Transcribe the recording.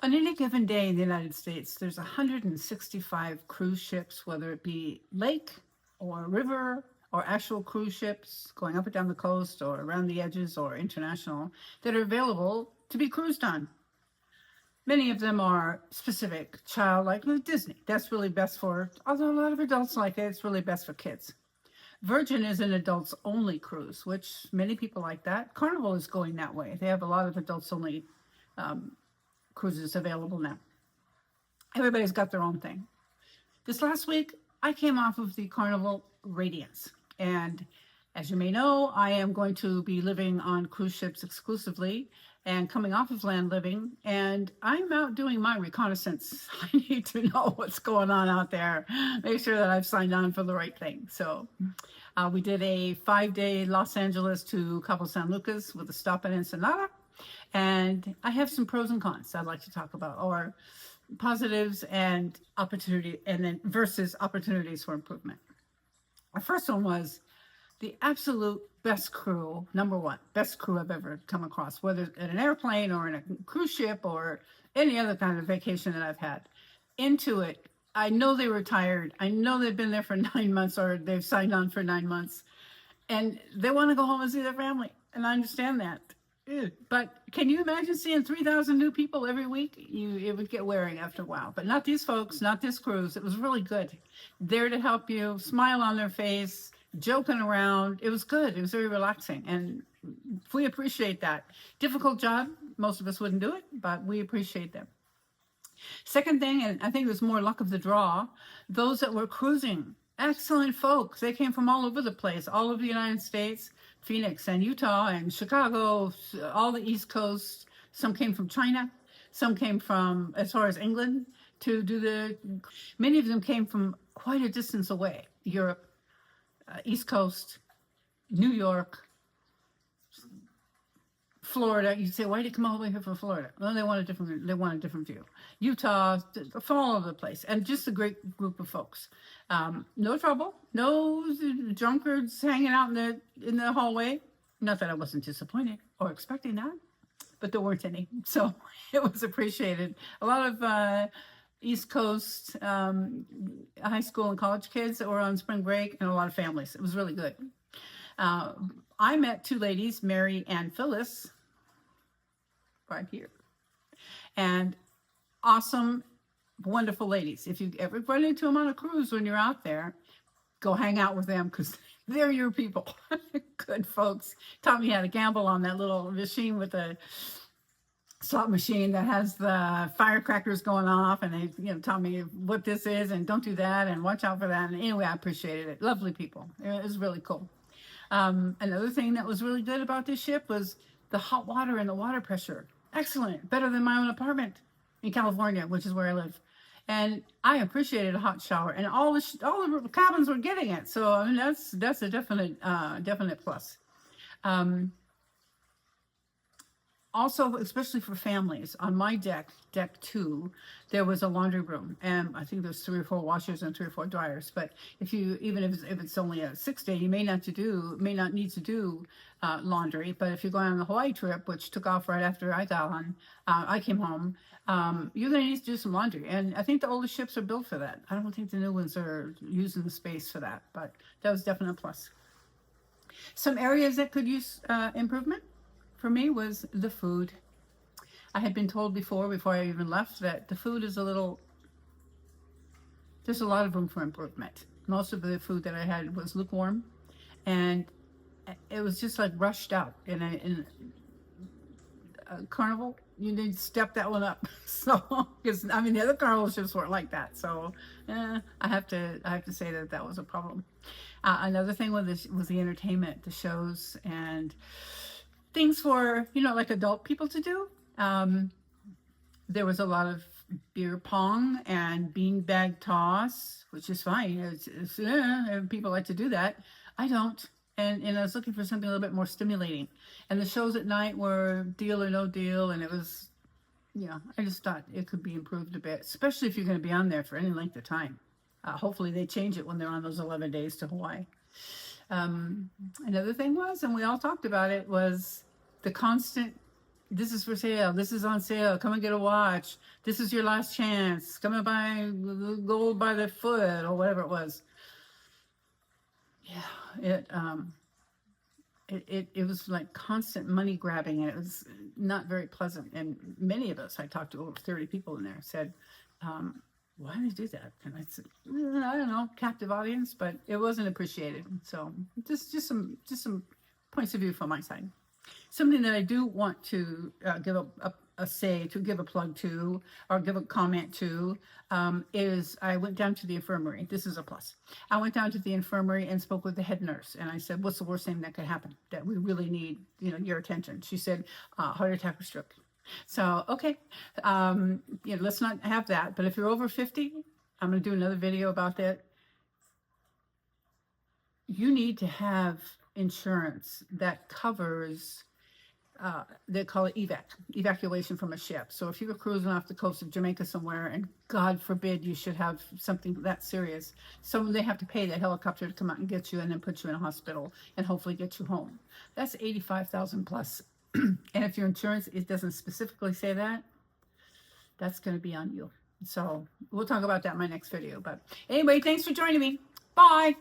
On any given day in the United States, there's 165 cruise ships, whether it be lake or river or actual cruise ships going up and down the coast or around the edges or international, that are available to be cruised on. Many of them are specific child, like Disney. That's really best for, although a lot of adults like it, it's really best for kids. Virgin is an adults only cruise, which many people like that. Carnival is going that way. They have a lot of adults only cruises available now. Everybody's got their own thing. This last week, I came off of the Carnival Radiance. And as you may know, I am going to be living on cruise ships exclusively and coming off of land living. And I'm out doing my reconnaissance. I need to know what's going on out there, make sure that I've signed on for the right thing. So we did a 5-day Los Angeles to Cabo San Lucas with a stop in Ensenada. And I have some pros and cons I'd like to talk about, or positives and opportunity, and then versus opportunities for improvement. The first one was the absolute best crew, number one, best crew I've ever come across, whether in an airplane or in a cruise ship or any other kind of vacation that I've had. Into it, I know they were tired. I know they've been there for 9 months or they've signed on for 9 months and they want to go home and see their family. And I understand that. But can you imagine seeing 3,000 new people every week? It would get wearing after a while. But not these folks, not this cruise. It was really good. There to help you, smile on their face, joking around. It was good. It was very relaxing. And we appreciate that. Difficult job. Most of us wouldn't do it, but we appreciate them. Second thing, and I think it was more luck of the draw, those that were cruising, excellent folks. They came from all over the place, all over the United States, Phoenix and Utah and Chicago, all the East Coast. Some came from China. Some came from as far as England to do many of them came from quite a distance away. Europe, East Coast, New York, Florida. You'd say, why did you come all the way here from Florida? Well, they want a different view. Utah, from all over the place, and just a great group of folks. No trouble, no drunkards hanging out in the hallway. Not that I wasn't disappointed or expecting that, but there weren't any, so it was appreciated. A lot of East Coast high school and college kids that were on spring break, and a lot of families. It was really good. I met two ladies, Mary and Phyllis, right here, and awesome, wonderful ladies. If you ever run into them on a cruise when you're out there, go hang out with them because they're your people. Good folks. Taught me how to gamble on that little machine with the slot machine that has the firecrackers going off, and they taught me what this is and don't do that and watch out for that. And anyway, I appreciated it. Lovely people. It was really cool. Another thing that was really good about this ship was the hot water and the water pressure. Excellent. Better than my own apartment in California, which is where I live. And I appreciated a hot shower, and all the cabins were getting it. So I mean, that's a definite plus. Also, especially for families, on my deck 2, there was a laundry room, and I think there's 3 or 4 washers and 3 or 4 dryers. But even if it's only a 6-day, you may not need to do laundry. But if you're going on the Hawaii trip, which took off right after I came home, you're going to need to do some laundry. And I think the older ships are built for that. I don't think the new ones are using the space for that, but that was definitely a plus. Some areas that could use improvement for me was the food. I had been told before I even left that the food is there's a lot of room for improvement. Most of the food that I had was lukewarm, and it was just like rushed out. In a Carnival, you need to step that one up. So, because I mean the other Carnival ships weren't like that. So, I have to say that was a problem. Another thing was the entertainment, the shows, and things for, like adult people to do. There was a lot of beer pong and beanbag toss, which is fine. People like to do that. I don't. And I was looking for something a little bit more stimulating. And the shows at night were Deal or No Deal. And it was, I just thought it could be improved a bit, especially if you're going to be on there for any length of time. Hopefully they change it when they're on those 11 days to Hawaii. Another thing was, and we all talked about it, was the constant this is for sale, this is on sale, come and get a watch, this is your last chance, come and buy gold by the foot, or whatever it was. Yeah, it was like constant money grabbing, and it was not very pleasant. And many of us, I talked to over 30 people in there, said, why do they do that? And I said, I don't know, captive audience, but it wasn't appreciated. So just some points of view from my side. Something that I do want to give give a plug to, or give a comment to, is I went down to the infirmary. This is a plus. I went down to the infirmary and spoke with the head nurse, and I said, "What's the worst thing that could happen? That we really need, your attention?" She said, "Heart attack or stroke." So okay, let's not have that. But if you're over 50, I'm going to do another video about that. You need to have insurance that covers, they call it evacuation from a ship. So if you were cruising off the coast of Jamaica somewhere, and God forbid you should have something that serious, so they have to pay the helicopter to come out and get you and then put you in a hospital and hopefully get you home. That's $85,000 plus. And if your insurance, it doesn't specifically say that, that's going to be on you. So we'll talk about that in my next video. But anyway, thanks for joining me. Bye.